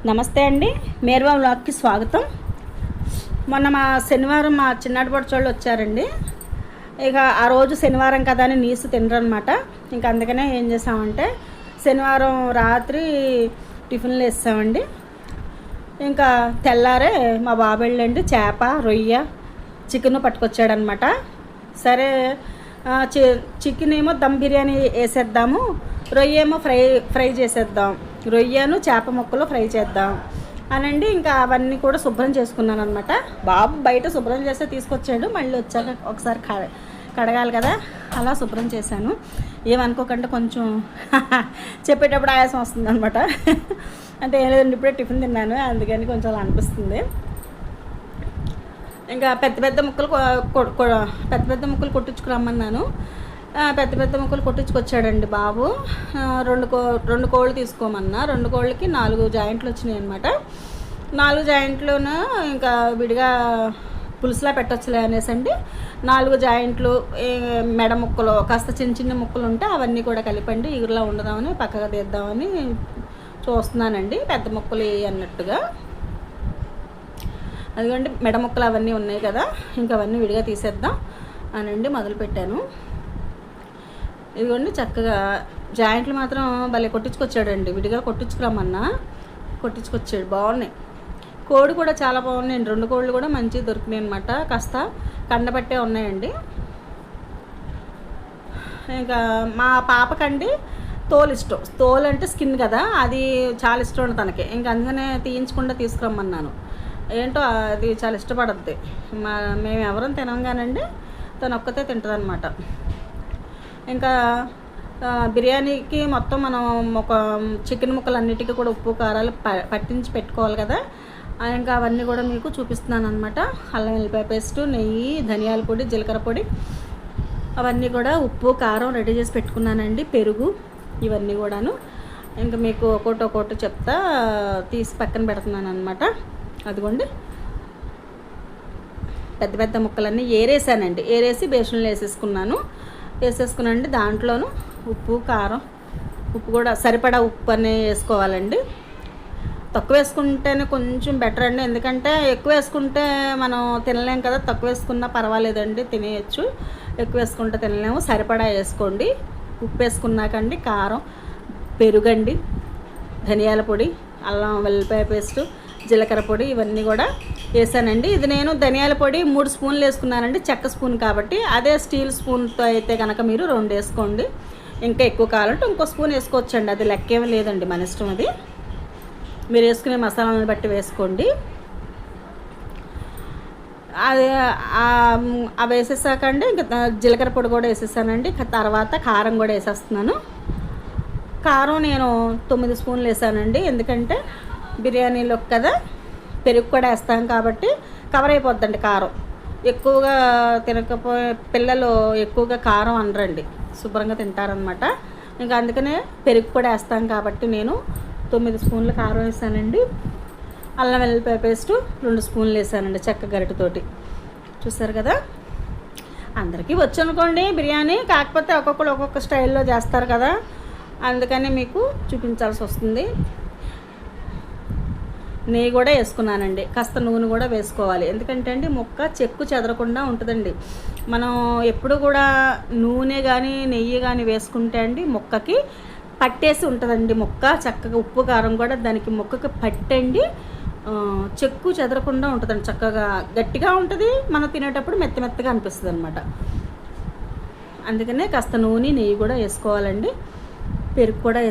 నమస్తే అండి, మేర్వా వ్లాగ్కి స్వాగతం. మొన్న శనివారం మా చిన్నాటి పడుచోళ్ళు వచ్చారండి. ఇక ఆ రోజు శనివారం కదా అని నీసు తినరనమాట. ఇంకా అందుకనే ఏం చేసామంటే శనివారం రాత్రి టిఫిన్లు వేసామండి. ఇంకా తెల్లారే మా బాబు వెళ్ళండి చేప, రొయ్య, చికెన్ పట్టుకొచ్చాడనమాట. సరే చికెన్ ఏమో దమ్ బిర్యానీ వేసేద్దాము, రొయ్య ఏమో ఫ్రై చేసేద్దాం, రొయ్యను చేప ముక్కలు ఫ్రై చేద్దాం అనండి. ఇంకా అవన్నీ కూడా శుభ్రం చేసుకున్నాను అనమాట. బాబు బయట శుభ్రం చేస్తే తీసుకొచ్చాడు, మళ్ళీ వచ్చాక ఒకసారి కడగాలి కదా, అలా శుభ్రం చేశాను. ఏమనుకోకుండా కొంచెం చెప్పేటప్పుడు ఆయాసం వస్తుంది అనమాట. అంటే ఏం లేదండి, ఇప్పుడే టిఫిన్ తిన్నాను, అందుకని కొంచెం అలా అనిపిస్తుంది. ఇంకా పెద్ద పెద్ద ముక్కలు కొట్టించుకురమ్మన్నాను. పెద్ద ముక్కలు కొట్టించుకొచ్చాడండి బాబు. రెండు కోళ్ళు తీసుకోమన్నా, 2 కోళ్ళకి 4 జాయింట్లు వచ్చినాయి అనమాట. 4 జాయింట్లును ఇంకా విడిగా పులుసులా పెట్టొచ్చులే అనేసండి 4 జాయింట్లు మెడ ముక్కలు కాస్త చిన్న ముక్కలు ఉంటే అవన్నీ కూడా కలిపండి, ఇగురులా ఉండదామని పక్కగా తీద్దామని చూస్తున్నానండి. పెద్ద ముక్కలు అన్నట్టుగా అదిగోండి మెడ ముక్కలు అవన్నీ ఉన్నాయి కదా, ఇంకా అవన్నీ విడిగా తీసేద్దాం అనండి మొదలుపెట్టాను. ఇదిగోండి చక్కగా జాయింట్లు మాత్రం భలే కొట్టించుకొచ్చాడండి, విడిగా కొట్టించుకురమ్మన్నా కొట్టించుకొచ్చాడు. బాగున్నాయి, కోడి కూడా చాలా బాగున్నాయండి. 2 కోళ్ళు కూడా మంచిగా దొరికినాయి అనమాట, కాస్త కండబట్టే ఉన్నాయండి. ఇంకా మా పాపకండి తోలు ఇష్టం, తోలు అంటే స్కిన్ కదా, అది చాలా ఇష్టం ఉంది తనకి. ఇంకా అందుకనే తీయించకుండా తీసుకురమ్మన్నాను. ఏంటో అది చాలా ఇష్టపడద్ది. మేము ఎవరం తినంగానండి, తను ఒక్కతే తింటుంది అనమాట. ఇంకా బిర్యానీకి మొత్తం మనం ఒక చికెన్ ముక్కలన్నిటికీ కూడా ఉప్పు కారాలు పట్టించి పెట్టుకోవాలి కదా. ఇంకా అవన్నీ కూడా మీకు చూపిస్తున్నాను అనమాట. అల్లం వెల్లిపాయ పేస్టు, నెయ్యి, ధనియాల పొడి, జీలకర్ర పొడి, అవన్నీ కూడా ఉప్పు కారం రెడీ చేసి పెట్టుకున్నానండి. పెరుగు, ఇవన్నీ కూడాను ఇంకా మీకు ఒక్కొక్కటి చెప్తా తీసి పక్కన పెడుతున్నాను అనమాట. అదిగోండి పెద్ద ముక్కలన్నీ ఏరేసానండి, ఏరేసి బేషన్లో వేసేసుకున్నానండి. దాంట్లోనూ ఉప్పు కారం, ఉప్పు కూడా సరిపడా ఉప్పు అనే వేసుకోవాలండి. తక్కువ వేసుకుంటేనే కొంచెం బెటర్ అండి, ఎందుకంటే ఎక్కువ వేసుకుంటే మనం తినలేం కదా. తక్కువ వేసుకున్నా పర్వాలేదండి, తినేయచ్చు. ఎక్కువ వేసుకుంటే తినలేము, సరిపడా వేసుకోండి. ఉప్పు వేసుకున్నాకండి కారం, పెరుగండి, ధనియాల పొడి, అల్లం వెల్లిపాయ పేస్టు, జీలకర్ర పొడి, ఇవన్నీ కూడా వేసానండి. ఇది నేను ధనియాల పొడి 3 స్పూన్లు వేసుకున్నానండి, చెక్క స్పూన్ కాబట్టి. అదే స్టీల్ స్పూన్తో అయితే కనుక మీరు 2 వేసుకోండి. ఇంకా ఎక్కువ కావాలంటే ఇంకో స్పూన్ వేసుకోవచ్చండి, అది లెక్కేమీ లేదండి, మన ఇష్టం. అది మీరు వేసుకునే మసాలాలను బట్టి వేసుకోండి. అది అవి వేసేసాకండి ఇంకా జీలకర్ర పొడి కూడా వేసేసానండి. తర్వాత కారం కూడా వేసేస్తున్నాను. కారం నేను 9 స్పూన్లు వేసానండి, ఎందుకంటే బిర్యానీలో కదా పెరుగు కూడా వేస్తాం కాబట్టి కవర్ అయిపోద్దండి. కారం ఎక్కువగా తినకపోయే పిల్లలు ఎక్కువగా కారం అనరండి, శుభ్రంగా తింటారనమాట. ఇంకా అందుకనే పెరుగు కూడా వేస్తాం కాబట్టి నేను 9 స్పూన్లు కారం వేసానండి. అల్లం వెల్లిపాయ పేస్టు 2 స్పూన్లు వేసానండి, చెక్క గరిటెతోటి. చూసారు కదా, అందరికీ వచ్చు అనుకోండి బిర్యానీ, కాకపోతే ఒక్కొక్కరు ఒక్కొక్క స్టైల్లో చేస్తారు కదా, అందుకని మీకు చూపించాల్సి వస్తుంది. నెయ్యి కూడా వేసుకున్నానండి, కాస్త నూనె కూడా వేసుకోవాలి, ఎందుకంటే అండి ముక్క చెక్కు చెదరకుండా ఉంటుందండి. మనం ఎప్పుడు కూడా నూనె కానీ నెయ్యి కానీ వేసుకుంటే అండి ముక్కకి పట్టేసి ఉంటుందండి. ముక్క చక్కగా ఉప్పు కారం కూడా దానికి ముక్కకి పట్టండి, చెక్కు చెదరకుండా ఉంటుందండి. చక్కగా గట్టిగా ఉంటుంది, మనం తినేటప్పుడు మెత్తగా అనిపిస్తుంది అనమాట. అందుకనే కాస్త నూనె నెయ్యి కూడా వేసుకోవాలండి. పెరుగు కూడా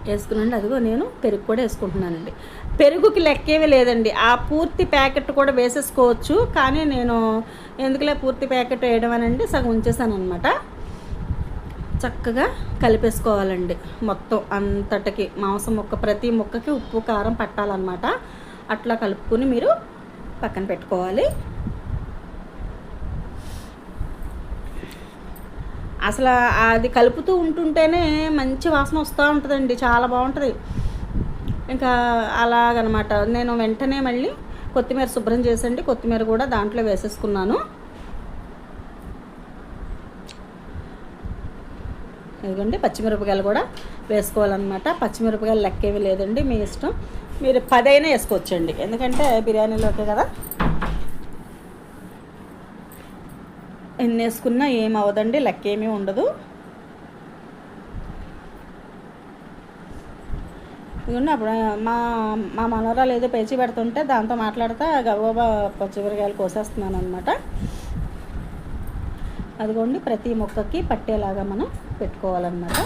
వేసుకున్నాండి. అదిగో నేను పెరుగు కూడా వేసుకుంటున్నానండి. పెరుగుకి లెక్కేమీ లేదండి, ఆ పూర్తి ప్యాకెట్ కూడా వేసేసుకోవచ్చు, కానీ నేను ఎందుకులే పూర్తి ప్యాకెట్ వేయడం అనండి సగం ఉంచేసాను అనమాట. చక్కగా కలిపేసుకోవాలండి మొత్తం అంతటికి. మాంసం ముక్క ప్రతి ముక్కకి ఉప్పు కారం పట్టాలన్నమాట. అట్లా కలుపుకొని మీరు పక్కన పెట్టుకోవాలి. అసలు అది కలుపుతూ ఉంటుంటేనే మంచి వాసన వస్తూ ఉంటుందండి, చాలా బాగుంటుంది. ఇంకా అలాగనమాట. నేను వెంటనే మళ్ళీ కొత్తిమీర శుభ్రం చేసండి, కొత్తిమీర కూడా దాంట్లో వేసేసుకున్నాను. ఇదిగోండి పచ్చిమిరపకాయలు కూడా వేసుకోవాలన్నమాట. పచ్చిమిరపకాయలు లెక్కేవి లేదండి, మీ ఇష్టం. మీరు 10 అయినా వేసుకోవచ్చండి, ఎందుకంటే బిర్యానీలోకే కదా. ఎన్ని వేసుకున్నా ఏం అవ్వదండి, లెక్కేమీ ఉండదు. ఇదిగోండి అప్పుడు మా మా మనవరాలు ఏదో పేచి పెడుతుంటే దాంతో మాట్లాడుతూ గబగబా పచ్చిమిరపకాయలు కోసేస్తున్నాను అనమాట. అదిగోండి ప్రతి మొక్కకి పట్టేలాగా మనం పెట్టుకోవాలన్నమాట.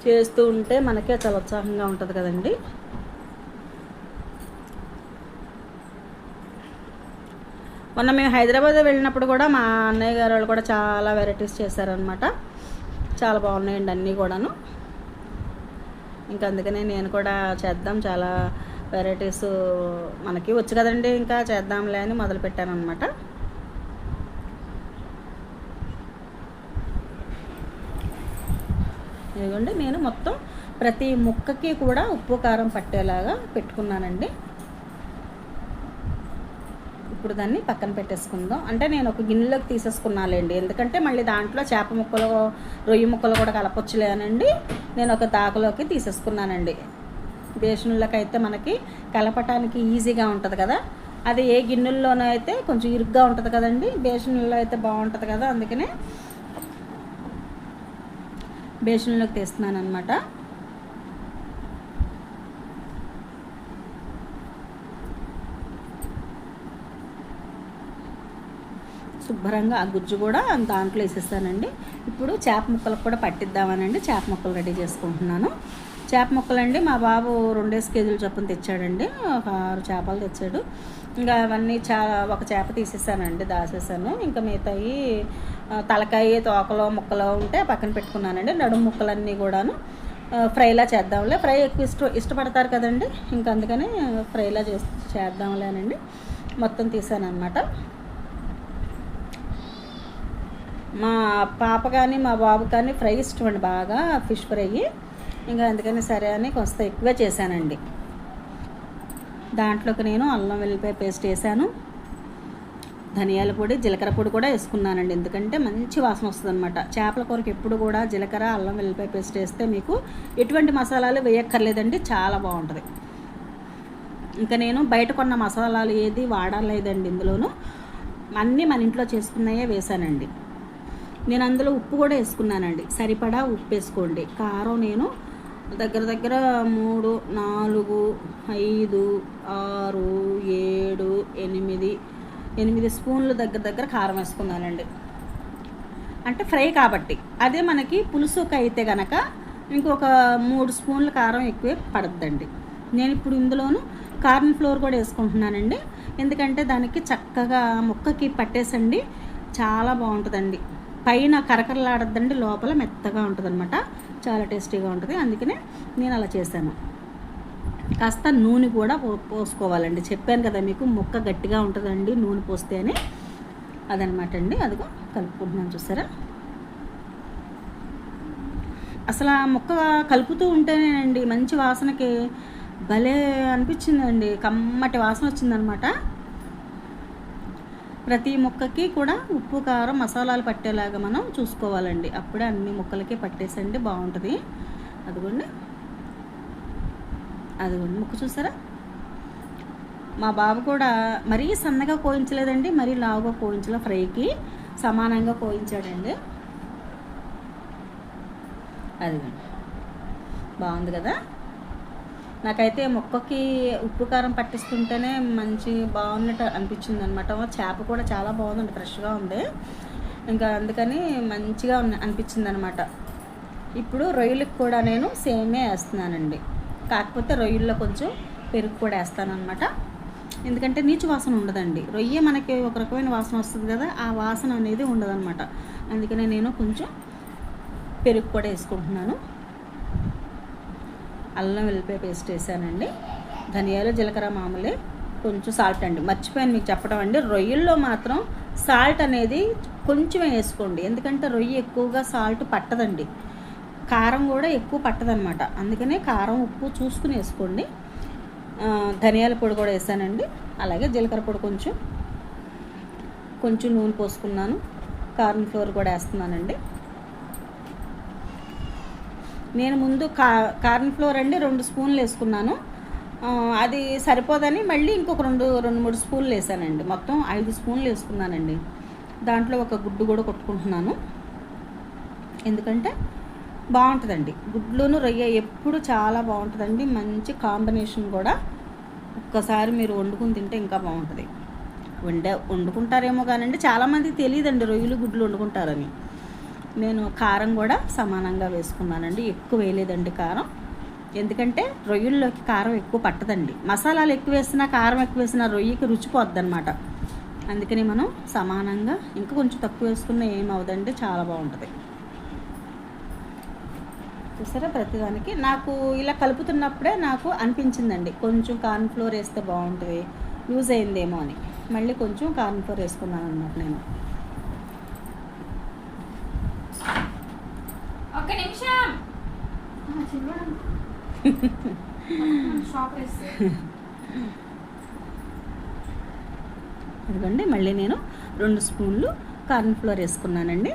చేస్తూ ఉంటే మనకే చాలా ఉత్సాహంగా ఉంటుంది కదండి. మొన్న మేము హైదరాబాద్ వెళ్ళినప్పుడు కూడా మా అన్నయ్య గారు వాళ్ళు కూడా చాలా వెరైటీస్ చేశారనమాట. చాలా బాగున్నాయండి అన్నీ కూడాను. ఇంకా అందుకనే నేను కూడా చేద్దాం, చాలా వెరైటీస్ మనకి వచ్చు కదండి, ఇంకా చేద్దాంలే అని మొదలుపెట్టాను అనమాట. ఇదిగోండి నేను మొత్తం ప్రతి ముక్కకి కూడా ఉప్పు కారం పట్టేలాగా పెట్టుకున్నానండి. ఇప్పుడు దాన్ని పక్కన పెట్టేసుకుందాం. అంటే నేను ఒక గిన్నెలోకి తీసేసుకున్నాలేండి, ఎందుకంటే మళ్ళీ దాంట్లో చేప ముక్కలు రొయ్యి ముక్కలు కూడా కలపొచ్చులేనండి. నేను ఒక దాకలోకి తీసేసుకున్నానండి. బేషన్లోకి అయితే మనకి కలపటానికి ఈజీగా ఉంటుంది కదా, అది ఏ గిన్నెల్లోనో అయితే కొంచెం ఇరుగ్గా ఉంటుంది కదండి, బేషన్లో అయితే బాగుంటుంది కదా. అందుకనే బేషన్లోకి తీస్తున్నాను అనమాట. శుభ్రంగా ఆ గుజ్జు కూడా దాంట్లో వేసేస్తానండి. ఇప్పుడు చేప ముక్కలకు కూడా పట్టిద్దామనండి చేప ముక్కలు రెడీ చేసుకుంటున్నాను. చేప ముక్కలండి మా బాబు 2 కేజీలు చొప్పున తెచ్చాడండి, ఒక 6 చేపలు తెచ్చాడు. ఇంకా అవన్నీ ఒక చేప తీసేసానండి, దాసేసాను. ఇంకా మిగతాయి తలకాయ తోకలో ముక్కలు ఉంటే పక్కన పెట్టుకున్నానండి. నడుము ముక్కలన్నీ కూడాను ఫ్రైలా చేద్దాంలే, ఫ్రై ఎక్కువ ఇష్టపడతారు కదండి, ఇంకా అందుకని ఫ్రైలా చేద్దాంలేనండి మొత్తం తీసాను అనమాట. మా పాప కానీ మా బాబు కానీ ఫ్రై ఇష్టం అండి, బాగా ఫిష్ ఫ్రై. ఇంకా అందుకని సరే అని కొంత ఎక్కువే చేశానండి. దాంట్లోకి నేను అల్లం వెల్లిపాయ పేస్ట్ వేసాను, ధనియాల పొడి జీలకర్ర పొడి కూడా వేసుకున్నానండి, ఎందుకంటే మంచి వాసన వస్తుంది అనమాట. చేపల కూరకి ఎప్పుడు కూడా జీలకర్ర అల్లం వెల్లిపాయ పేస్ట్ వేస్తే మీకు ఎటువంటి మసాలాలు వేయక్కర్లేదండి, చాలా బాగుంటుంది. ఇంకా నేను బయట కొన్న మసాలాలు ఏది వాడలేదండి, ఇందులోనూ అన్నీ మన ఇంట్లో చేసుకున్నాయే వేసానండి. నేను అందులో ఉప్పు కూడా వేసుకున్నానండి, సరిపడా ఉప్పు వేసుకోండి. కారం నేను దగ్గర 3, 4, 5, 6, 7, 8 స్పూన్లు దగ్గర కారం వేసుకున్నానండి. అంటే ఫ్రై కాబట్టి. అదే మనకి పులుసుకి అయితే కనుక ఇంకొక 3 స్పూన్ల కారం ఎక్కువే పడుద్దండి. నేను ఇప్పుడు ఇందులోను కార్న్ ఫ్లోర్ కూడా వేసుకుంటున్నానండి, ఎందుకంటే దానికి చక్కగా ముక్కకి పట్టేసండి చాలా బాగుంటుందండి. పైన కరకరలాడద్దండి, లోపల మెత్తగా ఉంటుంది అనమాట, చాలా టేస్టీగా ఉంటుంది. అందుకనే నేను అలా చేశాను. కాస్త నూనె కూడా పోసుకోవాలండి, చెప్పాను కదా మీకు ముక్క గట్టిగా ఉంటుందండి నూనె పోస్తే అని, అదనమాట అండి. అదిగో కలుపుకుంటున్నాను, చూసారా. అసలు ఆ ముక్క కలుపుతూ ఉంటేనేనండి మంచి వాసనకి భలే అనిపించిందండి, కమ్మటి వాసన వచ్చిందనమాట. ప్రతి ముక్కకి కూడా ఉప్పు కారం మసాలాలు పట్టేలాగా మనం చూసుకోవాలండి, అప్పుడే అన్ని ముక్కలకి పట్టేసండి బాగుంటుంది. అదిగోండి ముక్క చూసారా. మా బాబు కూడా మరీ సన్నగా కోయించలేదండి, మరీ లావుగా కోయించలే, ఫ్రైకి సమానంగా కోయించాడండి. అదిగోండి బాగుంది కదా. నాకైతే ముక్కకి ఉప్పు కారం పట్టిస్తుంటేనే మంచి బాగున్నట్టు అనిపించింది అనమాట. చేప కూడా చాలా బాగుందండి, ఫ్రెష్గా ఉంది, ఇంకా అందుకని మంచిగా అనిపించింది అనమాట. ఇప్పుడు రొయ్యలకు కూడా నేను సేమే వేస్తున్నానండి, కాకపోతే రొయ్యల్లో కొంచెం పెరుగు కూడా వేస్తాను అనమాట, ఎందుకంటే నీచు వాసన ఉండదండి. రొయ్య మనకి ఒక రకమైన వాసన వస్తుంది కదా, ఆ వాసన అనేది ఉండదన్నమాట. అందుకనే నేను కొంచెం పెరుగు కూడా వేసుకుంటున్నాను. అల్లం వెల్లిపాయ పేస్ట్ వేసానండి, ధనియాలు జీలకర్ర మామూలే, కొంచెం సాల్ట్ అండి. మర్చిపోయాను మీకు చెప్పడం అండి, రొయ్యల్లో మాత్రం సాల్ట్ అనేది కొంచెమే వేసుకోండి, ఎందుకంటే రొయ్య ఎక్కువగా సాల్ట్ పట్టదండి, కారం కూడా ఎక్కువ పట్టదనమాట. అందుకనే కారం ఉప్పు చూసుకుని వేసుకోండి. ధనియాల పొడి కూడా వేసానండి, అలాగే జీలకర్ర పొడి కొంచెం కొంచెం నూనె పోసుకున్నాను, కార్న్ ఫ్లోర్ కూడా వేస్తున్నానండి. నేను ముందు కార్న్ ఫ్లోర్ అండి 2 స్పూన్లు వేసుకున్నాను. అది సరిపోదని మళ్ళీ ఇంకొక 2-3 స్పూన్లు వేసానండి. మొత్తం 5 స్పూన్లు వేసుకున్నానండి. దాంట్లో ఒక గుడ్డు కూడా కొట్టుకుంటున్నాను, ఎందుకంటే బాగుంటుందండి. గుడ్లును రొయ్య ఎప్పుడు చాలా బాగుంటుందండి, మంచి కాంబినేషన్ కూడా. ఒక్కసారి మీరు వండుకుని తింటే ఇంకా బాగుంటుంది. వండుకుంటారేమో కానండి, చాలామందికి తెలియదండి రొయ్యలు గుడ్లు వండుకుంటారని. నేను కారం కూడా సమానంగా వేసుకున్నానండి, ఎక్కువ వేయలేదండి కారం. ఎందుకంటే రొయ్యల్లోకి కారం ఎక్కువ పట్టదండి. మసాలాలు ఎక్కువ వేసినా కారం ఎక్కువ వేసినా రొయ్యకి రుచి పోద్ది అనమాట. అందుకని మనం సమానంగా, ఇంకా కొంచెం తక్కువ వేసుకున్నా ఏమవుదండి, చాలా బాగుంటుంది. చూసారా, ప్రతిదానికి నాకు ఇలా కలుపుతున్నప్పుడే నాకు అనిపించిందండి కొంచెం కార్న్ ఫ్లోర్ వేస్తే బాగుంటుంది, యూజ్ అయిందేమో అని. మళ్ళీ కొంచెం కార్న్ ఫ్లోర్ వేసుకున్నాను అన్నమాట నేను. ఒక నిమిషం అదిగోండి, మళ్ళీ నేను 2 స్పూన్లు కార్న్ ఫ్లోర్ వేసుకున్నానండి.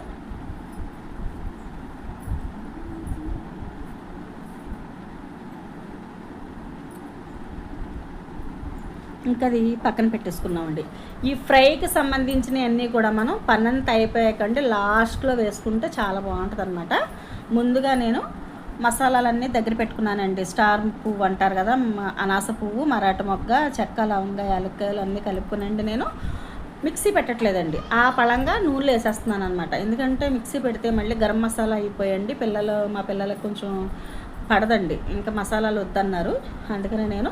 ఇంకా అది పక్కన పెట్టేసుకున్నామండి. ఈ ఫ్రైకి సంబంధించినవి అన్నీ కూడా మనం పన్నంత అయిపోయాకంటే లాస్ట్లో వేసుకుంటే చాలా బాగుంటుంది అనమాట. ముందుగా నేను మసాలాలన్నీ దగ్గర పెట్టుకున్నానండి. స్టార్ పువ్వు అంటారు కదా, అనాస పువ్వు, మరాఠ మొగ్గ, చెక్క, లవంగ, యాలక్కాయలు అన్నీ కలుపుకునండి. నేను మిక్సీ పెట్టట్లేదండి, ఆ పళంగా నూనెలో వేసేస్తున్నాను అనమాట. ఎందుకంటే మిక్సీ పెడితే మళ్ళీ గరం మసాలా అయిపోయండి, మా పిల్లలకు కొంచెం పడదండి, ఇంకా మసాలాలు వద్దన్నారు. అందుకని నేను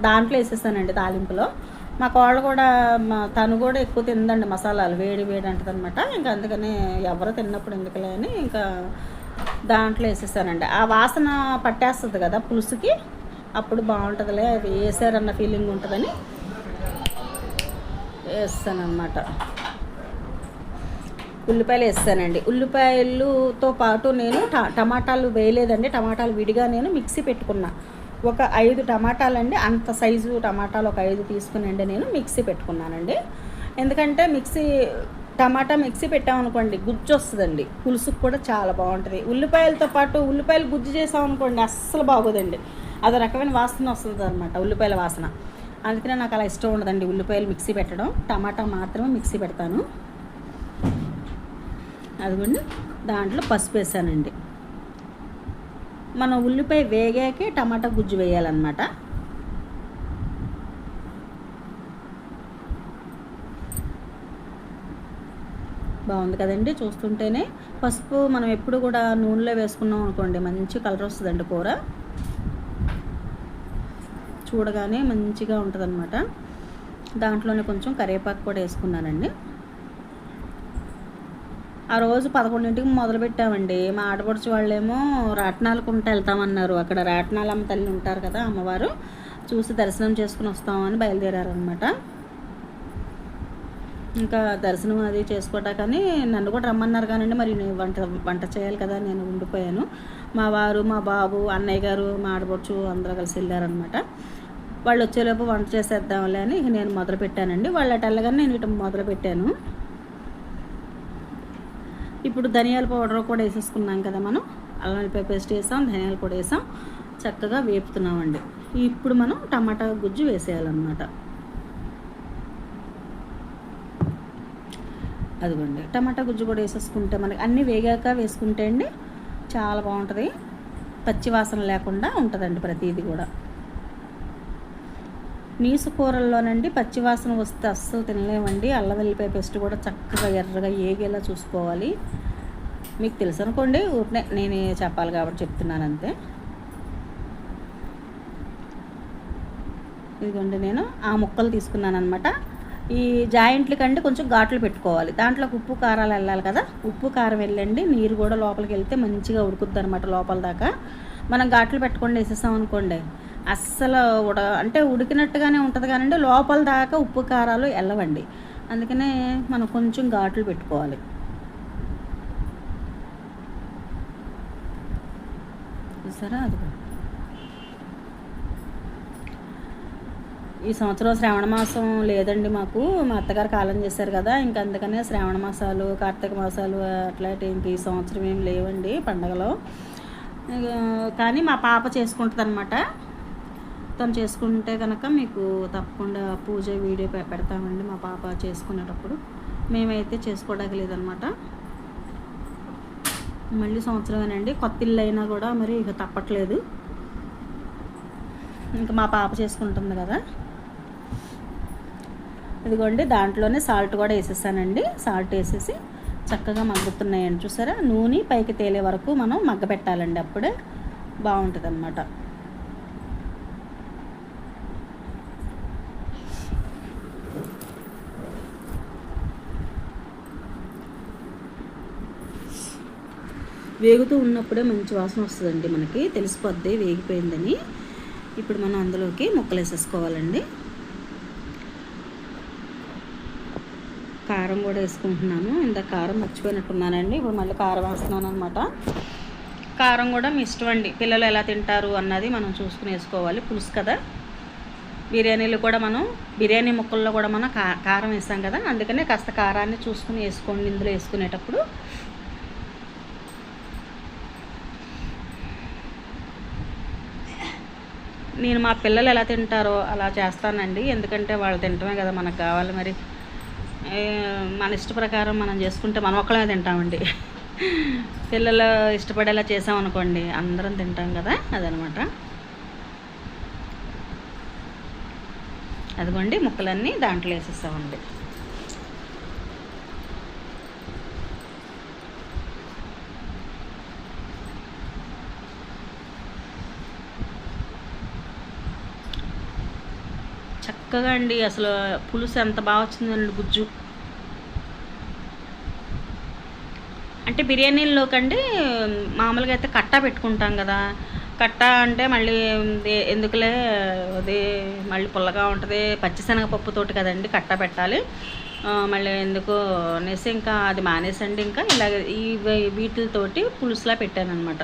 దాంట్లో వేసేసానండి తాలింపులో. మా కోళ్ళు కూడా తను కూడా ఎక్కువ తిందండి మసాలాలు, వేడి అంటుంది అనమాట. ఇంకా అందుకని ఎవరు తిన్నప్పుడు ఎందుకులే అని ఇంకా దాంట్లో వేసేసానండి. ఆ వాసన పట్టేస్తుంది కదా పులుసుకి, అప్పుడు బాగుంటుందిలే, అవి వేసారన్న ఫీలింగ్ ఉంటుందని వేస్తాను అనమాట. ఉల్లిపాయలు వేస్తానండి. ఉల్లిపాయలతో పాటు నేను టమాటాలు వేయలేదండి, టమాటాలు విడిగా నేను మిక్సీ పెట్టుకున్నా. ఒక 5 టమాటాలండి, అంత సైజు టమాటాలు ఒక 5 తీసుకునండి నేను మిక్సీ పెట్టుకున్నానండి. ఎందుకంటే టమాటా మిక్సీ పెట్టామనుకోండి గుజ్జు వస్తుందండి, పులుసుకు కూడా చాలా బాగుంటుంది. ఉల్లిపాయలతో పాటు ఉల్లిపాయలు గుజ్జు చేసామనుకోండి అస్సలు బాగోదండి, అదో రకమైన వాసన వస్తుంది అనమాట, ఉల్లిపాయల వాసన. అందుకనే నాకు అలా ఇష్టం ఉండదండి ఉల్లిపాయలు మిక్సీ పెట్టడం, టమాటా మాత్రమే మిక్సీ పెడతాను. అదిగోండి, దాంట్లో పసుపు వేసానండి. మనం ఉల్లిపాయ వేగాకే టమాటా గుజ్జు వేయాలన్నమాట. బాగుంది కదండి చూస్తుంటేనే. పసుపు మనం ఎప్పుడు కూడా నూనెలో వేసుకున్నాం అనుకోండి మంచి కలర్ వస్తుందండి కూర, చూడగానే మంచిగా ఉంటుంది అనమాట. దాంట్లోనే కొంచెం కరివేపాకు కూడా వేసుకున్నానండి. ఆ రోజు 11ంటికి మొదలుపెట్టామండి. మా ఆడపడుచు వాళ్ళేమో రాట్నాలకుంట వెళ్తామన్నారు. అక్కడ రాట్నాలమ్మ తల్లి ఉంటారు కదా, అమ్మవారు, చూసి దర్శనం చేసుకుని వస్తామని బయలుదేరారనమాట. ఇంకా దర్శనం అది చేసుకోవటాకని నన్ను కూడా రమ్మన్నారు కానండి, మరి నేను వంట చేయాలి కదా, నేను ఉండిపోయాను. మా వారు, మా బాబు, అన్నయ్య గారు, మా ఆడపడుచు అందరూ కలిసి వెళ్ళారనమాట. వాళ్ళు వచ్చేలోపు వంట చేసేద్దాంలే అని నేను మొదలుపెట్టానండి. వాళ్ళు అటు వెళ్ళగానే నేను ఇటు మొదలుపెట్టాను. ఇప్పుడు ధనియాల పౌడర్ కూడా వేసేసుకున్నాం కదా మనం, అల్లం వెల్లిపాయ పేస్ట్ వేసాం, ధనియాల పొడి వేసాం, చక్కగా వేపుతున్నామండి. ఇప్పుడు మనం టమాటా గుజ్జు వేసేయాలన్నమాట. అదిగోండి, టమాటా గుజ్జు కూడా వేసేసుకుంటే మనకి అన్నీ వేగాక వేసుకుంటే అండి చాలా బాగుంటుంది, పచ్చి వాసన లేకుండా ఉంటుందండి ప్రతిదీ కూడా. నీసు కూరల్లోనండి పచ్చి వాసన వస్తే అస్సలు తినలేమండి. అల్లం వెల్లిపాయ పేస్ట్ కూడా చక్కగా ఎర్రగా ఏగేలా చూసుకోవాలి. మీకు తెలుసు అనుకోండి, ఊరినే నేను చెప్పాలి కాబట్టి చెప్తున్నాను అంతే. ఇదిగోండి, నేను ఆ ముక్కలు తీసుకున్నాను అనమాట. ఈ జాయింట్ల కంటే కొంచెం ఘాట్లు పెట్టుకోవాలి, దాంట్లోకి ఉప్పు కారాలు వెళ్ళాలి కదా, ఉప్పు కారం వెళ్ళండి, నీరు కూడా లోపలికి వెళ్తే మంచిగా ఉడుకుద్ది అనమాట లోపల దాకా. మనం ఘాట్లు పెట్టుకోండి వేసేసాం అనుకోండి అస్సలు అంటే ఉడికినట్టుగానే ఉంటుంది కానండి లోపల దాకా ఉప్పు కారాలు వెళ్ళవండి. అందుకనే మనం కొంచెం ఘాట్లు పెట్టుకోవాలి. చూసారా, అది ఈ సంవత్సరం శ్రావణ మాసం లేదండి మాకు. మా అత్తగారు కాలం చేశారు కదా, ఇంకా అందుకనే శ్రావణ మాసాలు, కార్తీక మాసాలు అట్లాంటి ఇంక ఈ సంవత్సరం ఏం లేవండి పండగలో. కానీ మా పాప చేసుకుంటుంది అనమాట. తను చేసుకుంటే కనుక మీకు తప్పకుండా పూజ వీడియో పెడతామండి మా పాప చేసుకునేటప్పుడు. మేమైతే చేసుకోవడానికి లేదనమాట. మళ్ళీ సంవత్సరమేనండి, కొత్త ఇల్లు అయినా కూడా మరి ఇక తప్పట్లేదు. ఇంకా మా పాప చేసుకుంటుంది కదా. ఇదిగోండి దాంట్లోనే సాల్ట్ కూడా వేసేసానండి. సాల్ట్ వేసేసి చక్కగా మగ్గుతున్నాయండి, చూసారా? నూనె పైకి తేలే వరకు మనం మగ్గబెట్టాలండి, అప్పుడే బాగుంటుంది అన్నమాట. వేగుతూ ఉన్నప్పుడే మంచి వాసన వస్తుందండి, మనకి తెలిసిపోద్ది వేగిపోయిందని. ఇప్పుడు మనం అందులోకి ముక్కలు వేసేసుకోవాలండి. కారం కూడా వేసుకుంటున్నాను. ఇంత కారం మర్చిపోయినట్టున్నానండి, ఇప్పుడు మళ్ళీ కారం వేస్తున్నాను అనమాట. కారం కూడా మీ ఇష్టం అండి, పిల్లలు ఎలా తింటారు అన్నది మనం చూసుకుని వేసుకోవాలి. పులుసు కదా, బిర్యానీలు కూడా మనం బిర్యానీ ముక్కల్లో కూడా మనం కారం వేస్తాం కదా, అందుకనే కాస్త కారాన్ని చూసుకుని వేసుకోండి ఇందులో వేసుకునేటప్పుడు. నేను మా పిల్లలు ఎలా తింటారో అలా చేస్తానండి, ఎందుకంటే వాళ్ళు తింటమే కదా మనకు కావాలి. మరి మన ఇష్ట ప్రకారం మనం చేసుకుంటే మనం ఒక్కళ్ళమే తింటామండి. పిల్లలు ఇష్టపడేలా చేసామనుకోండి అందరం తింటాం కదా, అదనమాట. అదిగోండి ముక్కలన్నీ దాంట్లో వేసేస్తామండి. చక్కగా అండి, అసలు పులుసు ఎంత బాగా వచ్చిందండి, గుజ్జు. అంటే బిర్యానీల్లోకండి మామూలుగా అయితే కట్టా పెట్టుకుంటాం కదా, కట్టా అంటే మళ్ళీ ఎందుకులే అది మళ్ళీ పుల్లగా ఉంటుంది, పచ్చిశనగపప్పుతోటి కదండి కట్టా పెట్టాలి, మళ్ళీ ఎందుకు అనేసి ఇంకా అది మానేసండి. ఇంకా ఇలాగ ఈ వీటితోటి పులుసులా పెట్టాను అనమాట.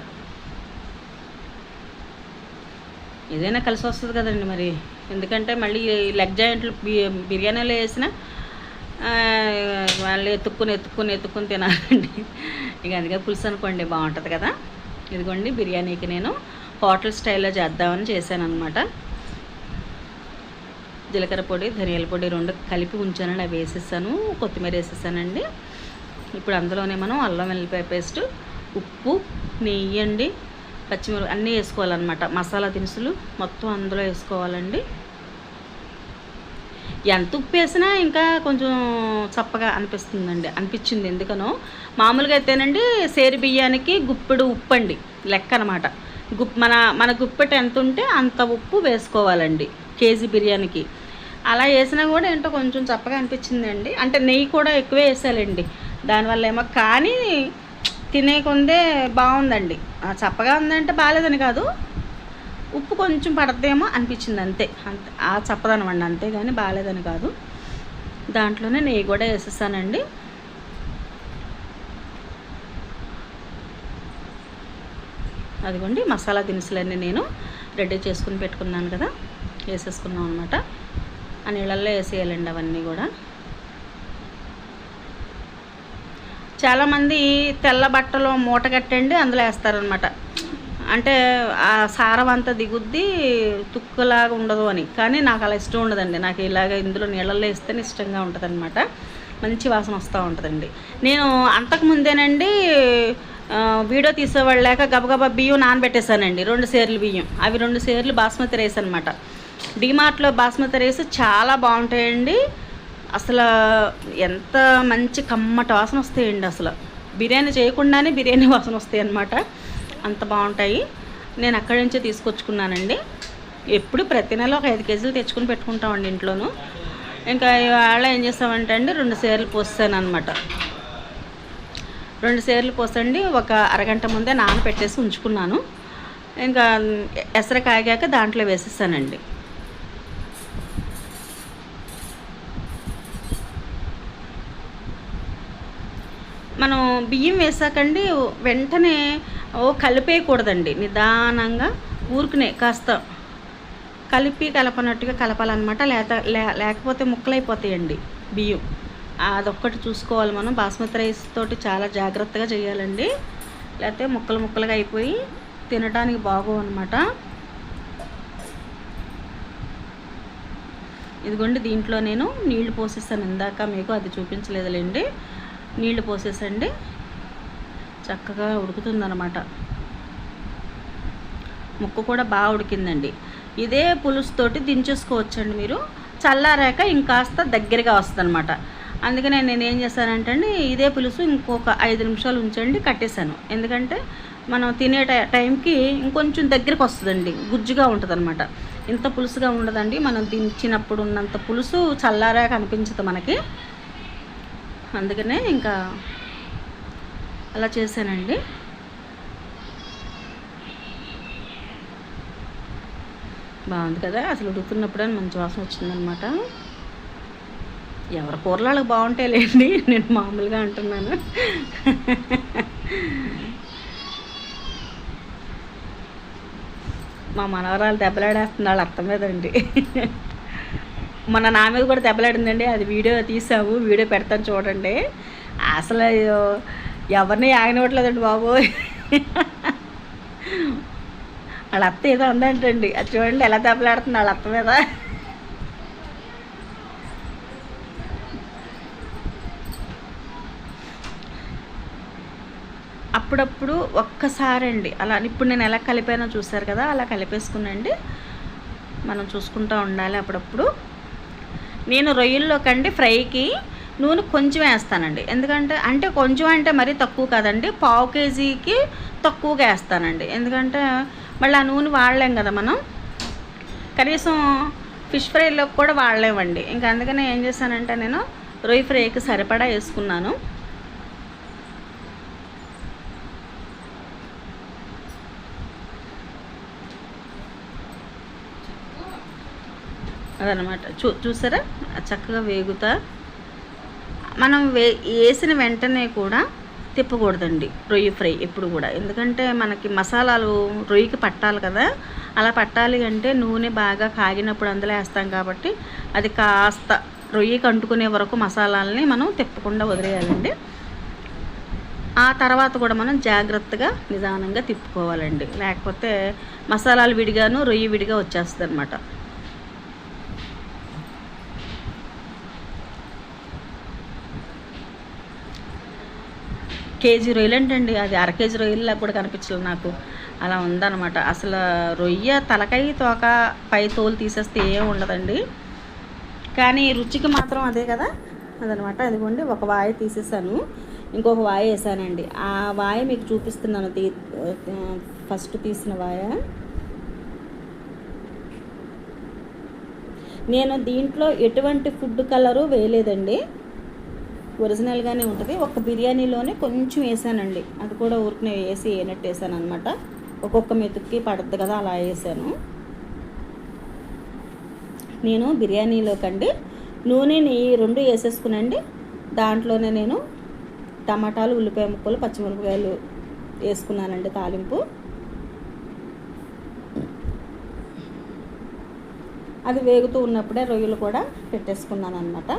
ఏదైనా కలిసి వస్తుంది కదండి మరి, ఎందుకంటే మళ్ళీ లెగ్ జాయింట్లు బిర్యానీలో వేసిన మళ్ళీ ఎత్తుక్కుని తినాలండి. ఇక అందుకే పులుసు అనుకోండి బాగుంటుంది కదా. ఇదిగోండి బిర్యానీకి నేను హోటల్ స్టైల్లో చేద్దామని చేశాను అనమాట. జీలకర్ర పొడి, ధనియాల పొడి రెండు కలిపి ఉంచానండి, అవి వేసేసాను, కొత్తిమీర వేసేసానండి. ఇప్పుడు అందులోనే మనం అల్లం వెల్లిపాయ పేస్ట్, ఉప్పు, నెయ్యి అండి, పచ్చిమిరపకాయలు అన్నీ వేసుకోవాలన్నమాట. మసాలా దినుసులు మొత్తం అందులో వేసుకోవాలండి. ఎంత ఉప్పు వేసినా ఇంకా కొంచెం చప్పగా అనిపించింది ఎందుకనో. మామూలుగా అయితేనండి సేరు బియ్యానికి గుప్పెడు ఉప్పు అండి లెక్క అనమాట. మన గుప్పెడు ఎంత ఉంటే అంత ఉప్పు వేసుకోవాలండి కేజీ బిర్యానీకి. అలా వేసినా కూడా ఏంటో కొంచెం చప్పగా అనిపించిందండి. అంటే నెయ్యి కూడా ఎక్కువే వేసాలండి దానివల్ల ఏమో, కానీ తినే కొందే బాగుందండి. చప్పగా ఉందంటే బాగాలేదని కాదు, ఉప్పు కొంచెం పడద్దేమో అనిపించింది అంతే, ఆ చప్పదనమండి, అంతేగాని బాగాలేదని కాదు. దాంట్లోనే నెయ్యి కూడా వేసేసానండి. అదిగోండి మసాలా దినుసులన్నీ నేను రెడీ చేసుకుని పెట్టుకున్నాను కదా, వేసేసుకున్నాం అనమాట. ఆ నీళ్ళల్లో వేసేయాలండి అవన్నీ కూడా. చాలామంది తెల్ల బట్టలో మూట కట్టండి అందులో వేస్తారనమాట, అంటే ఆ సారం అంతా దిగుద్ది, తుక్కులాగా ఉండదు అని. కానీ నాకు అలా ఇష్టం ఉండదండి, నాకు ఇలాగ ఇందులో నీళ్ళల్లో వేస్తేనే ఇష్టంగా ఉంటుంది అనమాట, మంచి వాసన వస్తూ ఉంటుందండి. నేను అంతకుముందేనండి వీడియో తీసేవాళ్ళు లేక గబగబా బియ్యం నానబెట్టేశానండి, 2 సేర్లు బియ్యం. అవి 2 సేర్లు బాస్మతి రైస్ అనమాట. డిమార్ట్లో బాస్మతి రైస్ చాలా బాగుంటాయండి, అసలు ఎంత మంచి కమ్మటి వాసన వస్తాయండి. అసలు బిర్యానీ చేయకుండానే బిర్యానీ వాసన వస్తాయి అన్నమాట, అంత బాగుంటాయి. నేను అక్కడి నుంచే తీసుకొచ్చుకున్నానండి. ఎప్పుడు ప్రతి నెల ఒక 5 కేజీలు తెచ్చుకుని పెట్టుకుంటామండి ఇంట్లోనూ. ఇంకా ఇవాళ ఏం చేస్తామంటే అండి 2 సేర్లు పోసాను అనమాట. 2 సేర్లు పోసండి ఒక అరగంట ముందే నానబెట్టేసి ఉంచుకున్నాను. ఇంకా ఎసరు కాగాక దాంట్లో వేసేసానండి. మనం బియ్యం వేసాకండి వెంటనే కలిపేయకూడదండి, నిదానంగా ఊరుకునే కాస్త కలపనట్టుగా కలపాలన్నమాట. లేకపోతే ముక్కలైపోతాయండి బియ్యం. అదొక్కటి చూసుకోవాలి మనం. బాస్మతి రైస్ తోటి చాలా జాగ్రత్తగా చేయాలండి, లేకపోతే ముక్కలుగా అయిపోయి తినడానికి బాగోవు అనమాట. ఇదిగోండి, దీంట్లో నేను నీళ్లు పోసేసాను. ఇందాక మీకు అది చూపించలేదులేండి. నీళ్లు పోసేసండి, చక్కగా ఉడుకుతుందన్నమాట. ముక్క కూడా బాగా ఉడికిందండి. ఇదే పులుసుతోటి దించేసుకోవచ్చండి మీరు. చల్లారాక ఇంకాస్త దగ్గరగా వస్తుంది అనమాట. అందుకనే నేను ఏం చేశానంటే అండి, ఇదే పులుసు ఇంకొక 5 నిమిషాలు ఉంచండి, కట్టేశాను. ఎందుకంటే మనం తినే టైంకి ఇంకొంచెం దగ్గరికి వస్తుందండి, గుజ్జుగా ఉంటుంది అనమాట. ఇంత పులుసుగా ఉండదండి. మనం దించినప్పుడు ఉన్నంత పులుసు చల్లారాక అనిపించదు మనకి. అందుకనే ఇంకా అలా చేశానండి. బాగుంది కదా, అసలు ఉడుకుతున్నప్పుడే మంచి వాసన వచ్చిందనమాట. ఎవరి కూరలు వాళ్ళకి బాగుంటాయిలేండి, నేను మామూలుగా అంటున్నాను. మా మనవరాలు దెబ్బలాడేస్తుంది వాళ్ళ అత్త మీదండి. మొన్న నా మీద కూడా దెబ్బలాడిందండి. అది వీడియో తీసాము, వీడియో పెడతాను చూడండి. అసలు ఎవరిని ఆగనివ్వట్లేదండి బాబు. వాళ్ళ అత్త ఏదో ఉందంటండి, అది చూడండి ఎలా దెబ్బలాడుతుంది వాళ్ళ అత్త మీద. అప్పుడప్పుడు ఒక్కసారండి అలా, ఇప్పుడు నేను ఎలా కలిపానో చూసారు కదా, అలా కలిపేసుకునండి మనం చూసుకుంటూ ఉండాలి. అప్పుడప్పుడు నేను రొయ్యల్లోకండి ఫ్రైకి నూనె కొంచెం వేస్తానండి. ఎందుకంటే కొంచెం అంటే మరీ తక్కువ కాదండి, 1/2 కేజీకి తక్కువగా వేస్తానండి. ఎందుకంటే మళ్ళీ ఆ నూనె వాడలేం కదా మనం, కనీసం ఫిష్ ఫ్రైలో కూడా వాడలేమండి. ఇంకా అందుకనే ఏం చేశానంటే నేను రొయ్య ఫ్రైకి సరిపడా వేసుకున్నాను. అదనమాట. చూసారా చక్కగా వేగుతా. మనం వేసిన వెంటనే కూడా తిప్పకూడదండి రొయ్య ఫ్రై ఎప్పుడు కూడా. ఎందుకంటే మనకి మసాలాలు రొయ్యకి పట్టాలి కదా, అలా పట్టాలి అంటే నూనె బాగా కాగినప్పుడు అందులో వేస్తాం కాబట్టి అది కాస్త రొయ్యకి అంటుకునే వరకు మసాలాలని మనం తిప్పకుండా వదిలేయాలండి. ఆ తర్వాత కూడా మనం జాగ్రత్తగా నిదానంగా తిప్పుకోవాలండి, లేకపోతే మసాలాలు విడిగాను రొయ్య విడిగా వచ్చేస్తుంది అనమాట. కేజీ రొయ్యలు ఏంటండి, అది 1/2 కేజీ రొయ్యలా కూడా కనిపించలేదు నాకు, అలా ఉందన్నమాట. అసలు రొయ్య తలకాయ తోక పై తోలు తీసేస్తే ఏం ఉండదండి, కానీ రుచికి మాత్రం అదే కదా, అదనమాట. అదిగోండి, ఒక వాయి తీసేసాను, ఇంకొక వాయి వేసానండి. ఆ వాయి మీకు చూపిస్తున్నాను, ఫస్ట్ తీసిన వాయ. నేను దీంట్లో ఎటువంటి ఫుడ్ కలరు వేయలేదండి, ఒరిజినల్గానే ఉంటుంది. ఒక బిర్యానీలోనే కొంచెం వేసానండి, అది కూడా ఊరికనే వేసి వేయనట్టు వేసాను అనమాట. ఒక్కొక్క మెతుక్కి పడుతుంది కదా, అలా వేసాను. నేను బిర్యానీలోకండి నూనె నెయ్యి 2 వేసేసుకునండి. దాంట్లోనే నేను టమాటాలు, ఉల్లిపాయ ముక్కలు, పచ్చిమిరపకాయలు వేసుకున్నానండి తాలింపు. అది వేగుతూ ఉన్నప్పుడే రొయ్యలు కూడా పెట్టేసుకున్నాను అనమాట.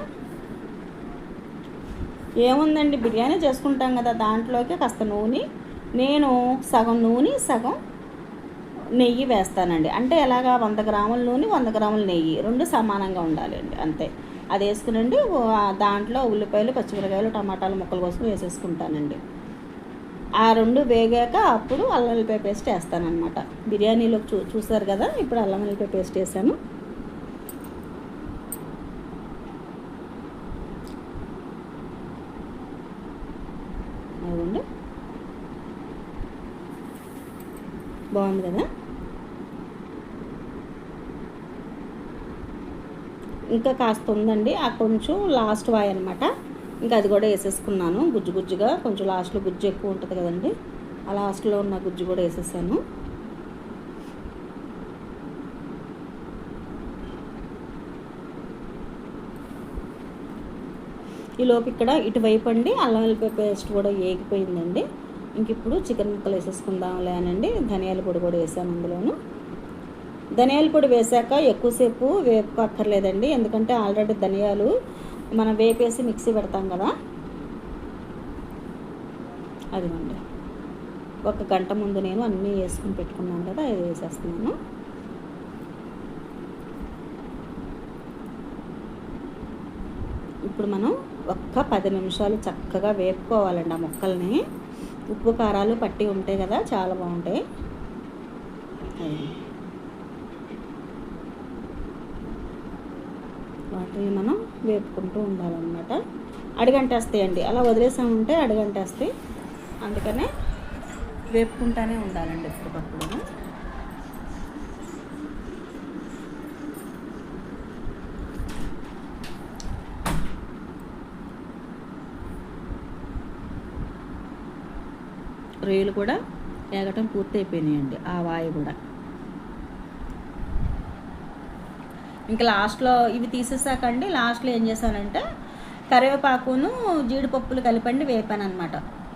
ఏముందండి, బిర్యానీ చేసుకుంటాం కదా, దాంట్లోకి కాస్త నూనె, నేను సగం నూనె సగం నెయ్యి వేస్తానండి. అంటే ఎలాగా 100 గ్రాముల నూనె 100 గ్రాముల నెయ్యి 2 సమానంగా ఉండాలండి, అంతే. అది వేసుకునండి, దాంట్లో ఉల్లిపాయలు, పచ్చిమిరకాయలు, టమాటాలు ముక్కలు కోసం వేసేసుకుంటానండి. ఆ 2 వేగాక అప్పుడు అల్లం వెల్లిపాయ పేస్ట్ వేస్తానమాట. బిర్యానీలో చూసారు కదా, ఇప్పుడు అల్లం వెల్లిపాయ పేస్ట్ వేసాను. అదండి, బాగుంది కదా. ఇంకా కాస్త ఉందండి, ఆ కొంచెం లాస్ట్ వాయి అనమాట. ఇంకా అది కూడా వేసేసుకున్నాను, గుజ్జుగా. కొంచెం లాస్ట్లో గుజ్జు ఎక్కువ ఉంటుంది కదండి, ఆ లాస్ట్లో ఉన్న గుజ్జు కూడా వేసేసాను. ఈలోపు ఇక్కడ ఇటువైపు అండి అల్లం వెల్లిపాయ పేస్ట్ కూడా ఏగిపోయిందండి. ఇంక ఇప్పుడు చికెన్ ముక్కలు వేసేసుకుందాంలే అనండి. ధనియాల పొడి కూడా వేసాను అందులోను. ధనియాల పొడి వేసాక ఎక్కువసేపు వేపుకోక్కర్లేదండి, ఎందుకంటే ఆల్రెడీ ధనియాలు మనం వేపేసి మిక్సీ పెడతాం కదా. అదిగోండి, 1 గంట ముందు నేను అన్నీ వేసుకుని పెట్టుకున్నాను కదా, అది వేసేస్తున్నాను. ఇప్పుడు మనం 10 నిమిషాలు చక్కగా వేపుకోవాలండి ఆ ముక్కల్ని. ఉప్పు కారాలు పట్టి ఉంటాయి కదా, చాలా బాగుంటాయి. వాటిని మనం వేపుకుంటూ ఉండాలన్నమాట. అడుగంటేస్తాయండి, అలా వదిలేసామంటే అడుగంటేస్తాయి. అందుకనే వేపుకుంటానే ఉండాలండి ఎప్పటికప్పుడు. రొయ్యలు కూడా వేగటం పూర్తి అయిపోయినాయండి, ఆ వాయి కూడా. ఇంకా లాస్ట్లో ఇవి తీసేసాకండి, లాస్ట్లో ఏం చేశానంటే కరివేపాకును జీడిపప్పులు కలిపండి వేపాను అనమాట.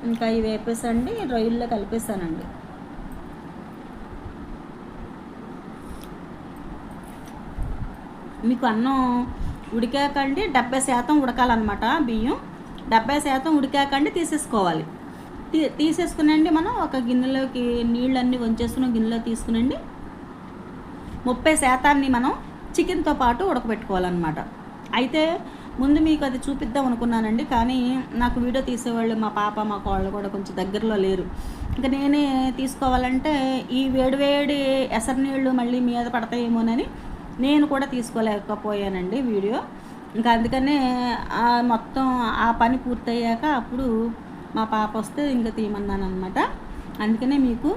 ఇంకా ఇవి వేపేసండి రొయ్యల్లో కలిపేసానండి. మీకు అన్నం ఉడికాకండి 70% ఉడకాలన్నమాట. బియ్యం 70% ఉడికాకండి తీసేసుకోవాలి. తీసేసుకునండి మనం ఒక గిన్నెలోకి నీళ్ళన్నీ వంచేసుకుని గిన్నెలో తీసుకునండి 30% మనం చికెన్తో పాటు ఉడకబెట్టుకోవాలన్నమాట. అయితే ముందు మీకు అది చూపిద్దాం అనుకున్నానండి, కానీ నాకు వీడియో తీసేవాళ్ళు మా పాప మా కోళ్ళు కూడా కొంచెం దగ్గరలో లేరు. ఇంకా నేనే తీసుకోవాలంటే ఈ వేడివేడి ఎసరు నీళ్ళు మళ్ళీ మీద పడతాయేమోనని నేను కూడా తీసుకోలేకపోయానండి వీడియో. ఇంకా అందుకనే మొత్తం ఆ పని పూర్తయ్యాక అప్పుడు మా పాప వస్తే ఇంకా తీయమన్నాను అనమాట. అందుకనే మీకు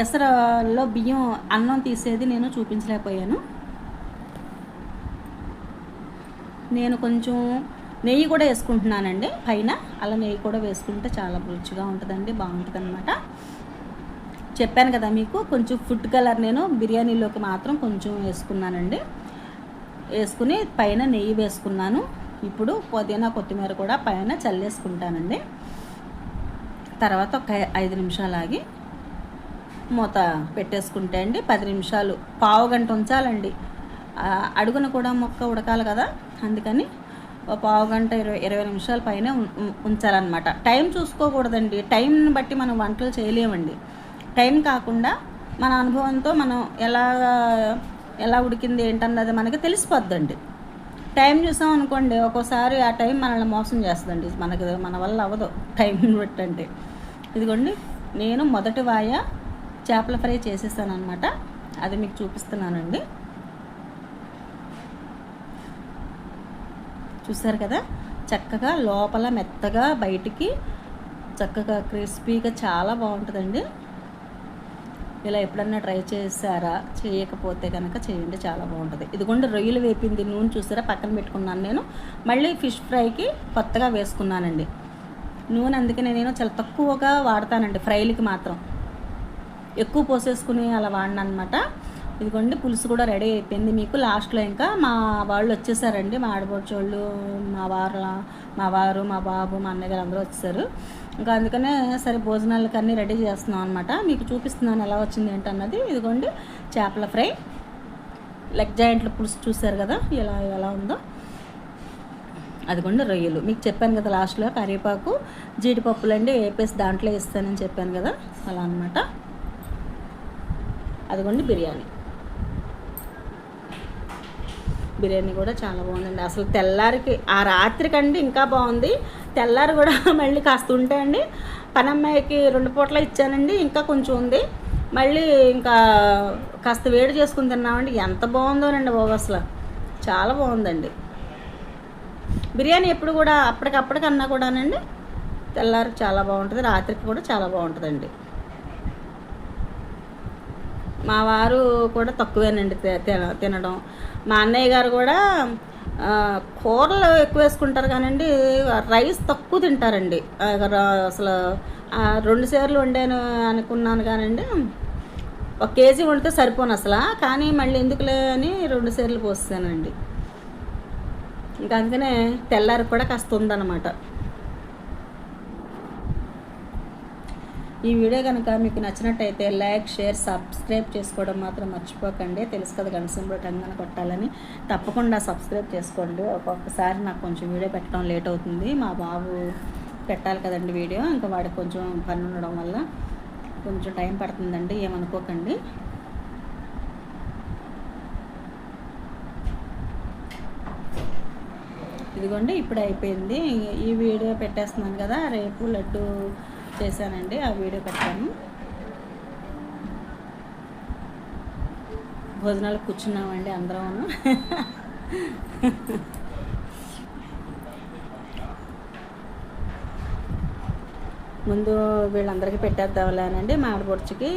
ఎసరలో బియ్యం అన్నం తీసేది నేను చూపించలేకపోయాను. నేను కొంచెం నెయ్యి కూడా వేసుకుంటున్నానండి పైన. అలా నెయ్యి కూడా వేసుకుంటే చాలా రుచిగా ఉంటుందండి, బాగుంటుంది అనమాట. చెప్పాను కదా మీకు, కొంచెం ఫుడ్ కలర్ నేను బిర్యానీలోకి మాత్రం కొంచెం వేసుకున్నానండి. వేసుకుని పైన నెయ్యి వేసుకున్నాను. ఇప్పుడు పుదీనా కొత్తిమీర కూడా పైన చల్లేసుకుంటానండి. తర్వాత ఒక 5 నిమిషాలు ఆగి మూత పెట్టేసుకుంటే అండి 10 నిమిషాలు, పావు గంట ఉంచాలండి. అడుగున కూడా మొక్క ఉడకాలి కదా, అందుకని పావు గంట 20 నిమిషాల పైన ఉంచాలన్నమాట. టైం చూసుకోకూడదండి, టైంని బట్టి మనం వంటలు చేయలేమండి. టైం కాకుండా మన అనుభవంతో మనం ఎలా ఉడికింది ఏంటన్నది మనకి తెలిసిపోద్దండి. టైం చూసాం అనుకోండి, ఒక్కోసారి ఆ టైం మనల్ని మోసం చేస్తుందండి, మన వల్ల అవ్వదు టైంని బట్టి. అంటే ఇదిగోండి, నేను మొదటి వాయ చేపల ఫ్రై చేసేసాను అనమాట, అది మీకు చూపిస్తున్నానండి. చూసారు కదా, చక్కగా లోపల మెత్తగా బయటికి చక్కగా క్రిస్పీగా చాలా బాగుంటుందండి. ఇలా ఎప్పుడన్నా ట్రై చేశారా? చేయకపోతే కనుక చేయండి, చాలా బాగుంటుంది. ఇదిగోండి రొయ్యలు వేపింది నూనె చూసారా, పక్కన పెట్టుకున్నాను నేను. మళ్ళీ ఫిష్ ఫ్రైకి కొత్తగా వేసుకున్నానండి నూనె. అందుకనే నేను చాలా తక్కువగా వాడతానండి ఫ్రైలకి మాత్రం, ఎక్కువ పోసేసుకుని అలా వాడిన అనమాట. ఇదిగోండి పులుసు కూడా రెడీ అయిపోయింది. మీకు లాస్ట్లో ఇంకా మా వాళ్ళు వచ్చేసారండి, మా ఆడపడుచోళ్ళు, మా వారు, మా బాబు, మా అన్నయ్య గారు అందరూ వచ్చేసారు. ఇంకా అందుకనే సరే భోజనాలకి అన్నీ రెడీ చేస్తున్నాం అనమాట. మీకు చూపిస్తున్నాను ఎలా వచ్చింది ఏంటన్నది. ఇదిగోండి చేపల ఫ్రై, లెగ్ జాయింట్ల పులుసు చూసారు కదా ఎలా ఉందో. అదిగోండి రొయ్యలు, మీకు చెప్పాను కదా లాస్ట్లో కరివేపాకు జీడిపప్పులు అండి వేపేసి దాంట్లో వేస్తానని చెప్పాను కదా, అలా అనమాట. అదిగోండి బిర్యానీ కూడా చాలా బాగుందండి. అసలు తెల్లారికి ఆ రాత్రికండి ఇంకా బాగుంది. తెల్లారి కూడా మళ్ళీ కాస్త ఉంటాయండి, పనమ్మాయికి 2 పూటలు ఇచ్చానండి, ఇంకా కొంచెం ఉంది. మళ్ళీ ఇంకా కాస్త వేడి చేసుకుని తిన్నామండి. ఎంత బాగుందోనండి బాబు, అసలు చాలా బాగుందండి బిర్యానీ. ఎప్పుడు కూడా అప్పటికప్పటికన్నా కూడానండి తెల్లారికి చాలా బాగుంటుంది, రాత్రికి కూడా చాలా బాగుంటుందండి. మా వారు కూడా తక్కువేనండి తినడం. మా అన్నయ్య గారు కూడా కూరలు ఎక్కువ వేసుకుంటారు కానండి, రైస్ తక్కువ తింటారండి. అసలు 2 సార్లు వండాను అనుకున్నాను కానండి, 1 కేజీ వండితే సరిపోను అసలు. కానీ మళ్ళీ ఎందుకులే అని 2 సార్లు పోస్తానండి. ఇంకా అందుకనే తెల్లారి కూడా కాస్త ఉందన్నమాట. ఈ వీడియో కనుక మీకు నచ్చినట్టయితే లైక్, షేర్, సబ్స్క్రైబ్ చేసుకోవడం మాత్రం మర్చిపోకండి. తెలుసు కదా గంట సింబల్ టంగన కొట్టాలని. తప్పకుండా సబ్స్క్రైబ్ చేసుకోండి. ఒక్కొక్కసారి నాకు కొంచెం వీడియో పెట్టడం లేట్ అవుతుంది. మా బాబు పెట్టాలి కదండి వీడియో, ఇంకా వాడికి కొంచెం పని ఉండడం వల్ల కొంచెం టైం పడుతుందండి, ఏమనుకోకండి. ఇదిగోండి ఇప్పుడు అయిపోయింది. ఈ వీడియో పెట్టేస్తున్నాను కదా, రేపు లడ్డు చేశానండి, ఆ వీడియో పెట్టాను. భోజనాలకు కూర్చున్నామండి అందరం. ముందు వీళ్ళందరికీ పెట్టేద్దాంలేనండి. మా ఆడపడుచుకి,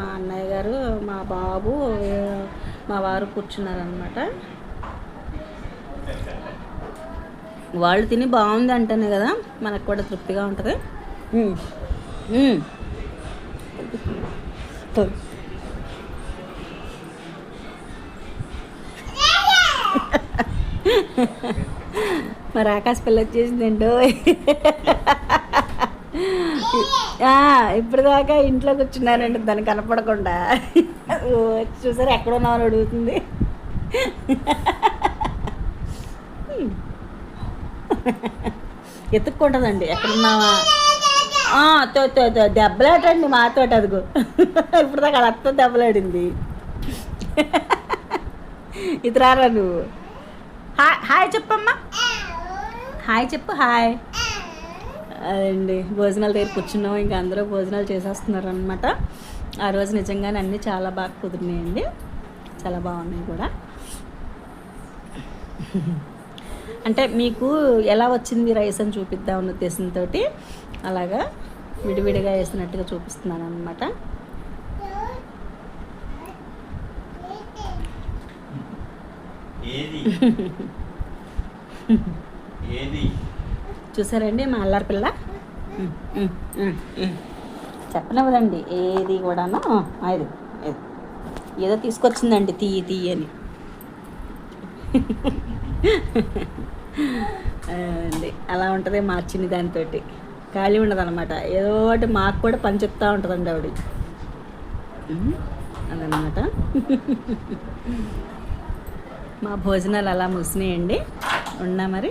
మా అన్నయ్య గారు, మా బాబు, మా వారు కూర్చున్నారనమాట. వాళ్ళు తిని బాగుంది అంటేనే కదా మనకు కూడా తృప్తిగా ఉంటుంది. మరి ఆకాశ పిల్ల వచ్చేసిందండో. ఇప్పుడు దాకా ఇంట్లో కూర్చున్నారండి దాన్ని కనపడకుండా. చూసారు ఎక్కడ ఉన్నామని అడుగుతుంది. ఎత్తుక్కుంటుందండి ఎక్కడున్నావా. దెబ్బలాటండి మాతోటి. అదిగో ఇప్పుడు దాకా అత్త దెబ్బలాడింది. ఇది రారా నువ్వు. హాయ్ చెప్పమ్మా, హాయ్ చెప్పు. హాయ్. అదండి భోజనాల దగ్గర కూర్చున్నాం. ఇంకా అందరూ భోజనాలు చేసేస్తున్నారు అనమాట. ఆ రోజు నిజంగానే అన్నీ చాలా బాగా కుదిరినాయండి, చాలా బాగున్నాయి కూడా. అంటే మీకు ఎలా వచ్చింది రైస్ అని చూపిద్దామన్న ఉద్దేశంతో అలాగా విడివిడిగా వేసినట్టుగా చూపిస్తున్నాను అనమాట. చూసారండి మా అల్లారి పిల్ల చెప్పనివ్వదండి ఏది కూడాను. అది ఏదో తీసుకొచ్చిందండి తీయి అని. అండి అలా ఉంటుంది మార్చింది దానితో. ఖాళీ ఉండదు అనమాట, ఏదో ఒకటి మాకు కూడా పని చెప్తూ ఉంటుందండి ఆవిడ. అదనమాట. మా భోజనాలు అలా ముగిసినాయండి. ఉన్నా మరి.